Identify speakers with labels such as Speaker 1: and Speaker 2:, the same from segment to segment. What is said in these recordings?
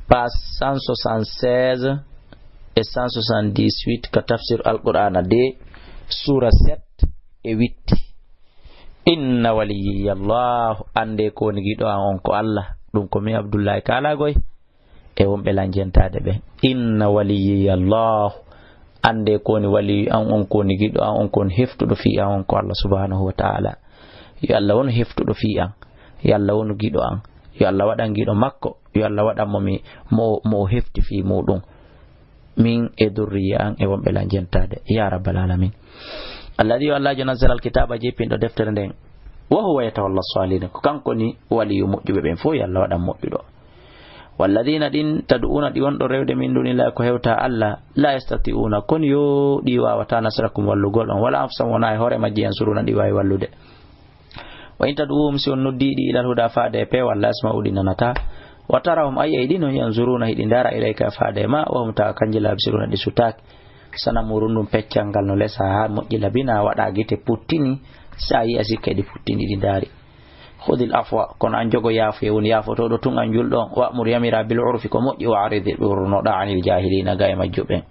Speaker 1: page 176 et 178 ka tafsir al-Qur'ana de sura 7 et 8. Inna waliyallahu ande ko ni gido an on ko Allah dum ko mi Abdullahi kala goy e wonbe lanjentade be. Inna waliyallahu ande ko ni wali an on ko ni gido an on ko heftudo fi an on ko Allah subhanahu wa ta'ala. Yo Allah won heftudo fi an, yo Allah won gido an, yo Allah wadan gido makko, yo Allah wadan mo hefti fi mudum min e durriya an e wonbe lanjentade ya rabbal alamin. Alladhi Allah nazzala alkitaba jipindo deftere nden wa huwa yatawalla salihin ko kanko ni wali mujjube ben fo yalla wadan mujjudo. Walladhina din tad'una di wondo rewde min dunillahi ko hewta Allah la yastati'una kon yo di wawata nasrakum wallugol on wala afsam wona e hore majji yansuruna di wawi wallude. Wa in tad'uhum si on noddidi ila huda faade pe walla asma'u dinanata wa tarahum ayyidino yanzuruna hidindara ilayka faade ma wa hum ta kanjila bisiruna di sutak sana murundum peccangal no lesa ha moƴƴi labina waɗa gite puttini sa yi asika di puttini ɗi daari. Khudil afwa kono an jogo yaafo e woni yaafotoɗo tun an julɗon wa'mur yamira bil urfi ko moƴƴi wa aridil ɓurnoɗa anil jahilina ga e majjuɓen.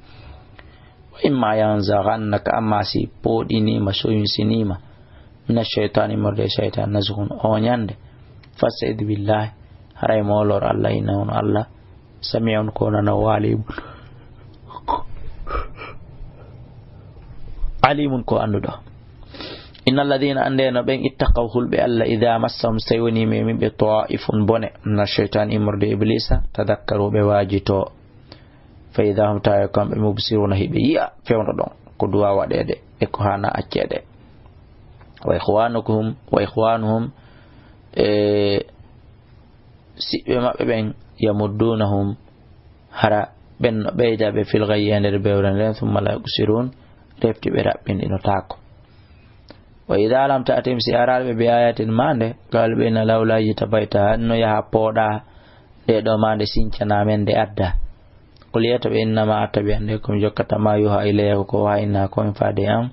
Speaker 1: Wa imma yanzaghannaka amma si poɗinima soyunsinima min ash-shaytani morde shaytan nazghun o ñande fasta'id billahi haray molor Allah inna on Allah sami'un ko nana walibun alimun ko andudo. Innal ladina andena ben ittaqaw hulbe Allah idha massahum saywani min bi ta'ifun bone na shaytan imurde iblisa tadakkaru be wajito fa idha hum ta'akam be mubsiruna hibe ya fewno don ko duwa wadede e ko hana accede. Wa ikhwanuhum sibe mabbe ben yamuddunahum hara ben beyda be fil ghayyanir bewran thumma la yusirun refti be rabbin ino tako. Wa idha lam ta'tim si arabe bi ayatin mande galbe na lawla yitabaita hanno ya poda de do mande sincana men de adda kuliyata be inna ma atabi ande kum jokkata ma yuha ilayhi ko wa inna ko faade am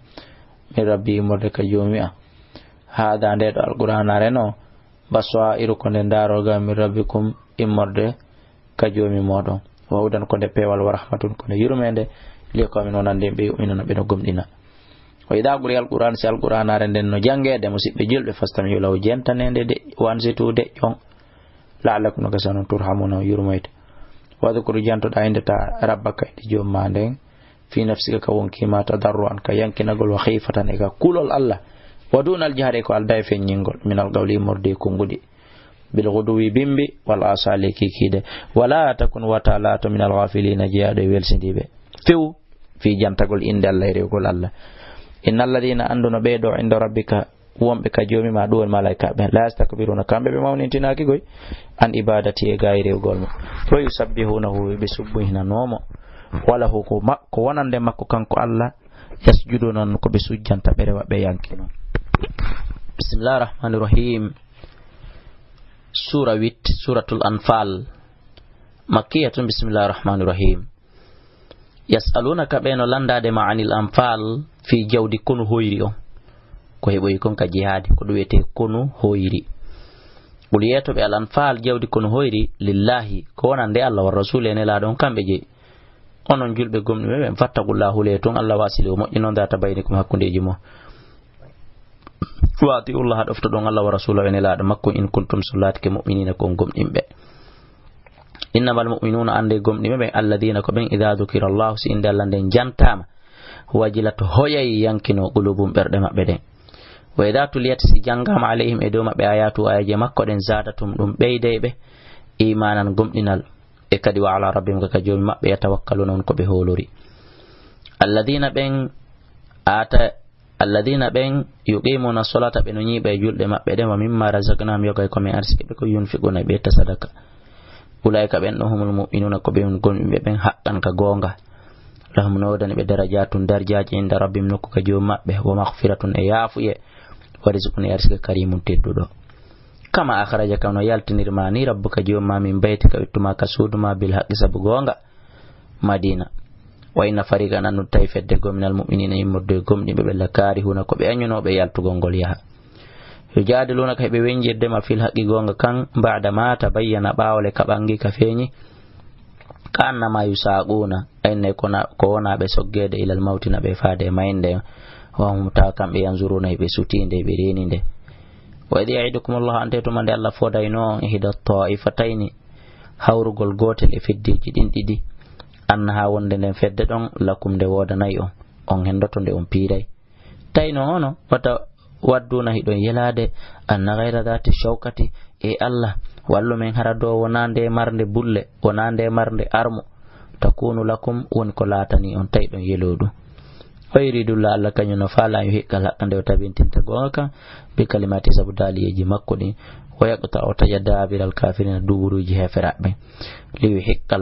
Speaker 1: mi rabbi morde ka jomi'a hada de do alquran areno baswa iru ko den daro ga mi rabbikum immorde ka jomi modon wawdan ko de pewal wa rahmatun ko de yurmende li ko min wonande be minona be no gomdina. Wa idha quri alquran si alquran arenden no jangede musibbe julbe fastam yulaw jentanende de wansitude jon la'allakum kasanu turhamuna yurmayta wa dhkuru janto da indata rabbaka di jommande fi nafsika ka wonki ma tadarruan ka yankinagol wa khifatan e ka kulol Allah wa dunal jahri ko alday fe nyingol min alqawli murde ko ngudi bil ghuduwi bimbi wal asali kikide wala takun wa ta'ala min alghafilina jiyade welsindibe few fi jantagol inde Allah e rewgol Allah. Innal ladina anduna beedo inda rabbika wombe ka jomi ma duwon malaika be la yastakbiruna kambe be mawnintinaki goy an ibadati e gaire rewgol mo to yusabbihunahu bi subhina nomo wala ko makko wonande makko kanko Allah yasjuduna ko be sujjanta bere wabbe yankino. Bismillahir rahmanir rahim. Surah 8 suratul anfal makkiyatun. Bismillahir rahmanir rahim. Yas'alunaka beno landade ma'anil anfal fi jawdi kunu hoyri on ko heboy kon ka jihad ko duwete kunu hoyri bul yeto be al anfal jawdi kunu hoyri lillahi ko wonande Allah wa rasul en la don kambe je onon julbe gomni be fattaqullahu le ton Allah wasili mo inon data baynikum hakkundeji mo waati Allah dofto don Allah wa rasul en la do makko in kuntum sulati ke mu'minina ko gomdimbe. Innamal mu'minuna ande gomdimbe be alladina ko ben idha dhukira Allah si inde Allah den jantama wajilat hoyay yankino qulubum berde mabbe den. Wa idha tuliyat si jangama alayhim e do mabbe ayatu ayaje makko den zadatum dum beydebe imanan gomdinal e kadi wa ala rabbihim ka jomi mabbe yatawakkaluna on ko be holori. Alladina ben yuqimuna salata be no nyibe julde mabbe den wa mimma razaqnahum yogay ko mi arsike be ko yunfiquna be ta sadaka. Ulaika ben humul mu'minuna ko be gombe ben haqqan ka gonga lahum nawdan be darajatun darjaji inda rabbim nokku ka joom mabbe wa maghfiratun e yafuye wa rizqun yarsika karimun teddudo. Kama akhrajaka no yaltinirma ni rabbuka joom ma min baytika ittuma ka suduma bil haqqi sabu gonga Madina. Wa inna fariqan an tayfedde gominal mu'minina immurde gomdi be la karihuna ko be anyuno be yaltugol gol yaha. Yujadiluna ka be wenjirde ma fil haqqi gonga kan ba'da ma tabayyana bawle ka bangi ka feñi كأنما يساقون أين يكون كونا بسجد إلى الموت نبفاد مايند وهم تاكم بينظرون بسوتين دي برين دي وإذ يعدكم الله أن تتمنى الله فوداينو إحدى الطائفتين hawrugol gotel e feddeji ɗin ɗiɗi annaha wonde nden fedde ɗon lakum nde wodanayi on hendoto nde on piiray tayno hono wata wadduna hiɗon yelade anna gayra dhati shawkati e Allah wallu men hara do wona nde marnde bulle wona nde marnde armo takunu lakum woni ko latani on tay ɗon yelodu fayridullah Allah kañum no faala yo hikkal hakka nde o tabintinta gonga kan bi kalimati sabudaliyeji makko ɗin ويقطع تجدابر الكافرين دوروجي هفرابي ليحق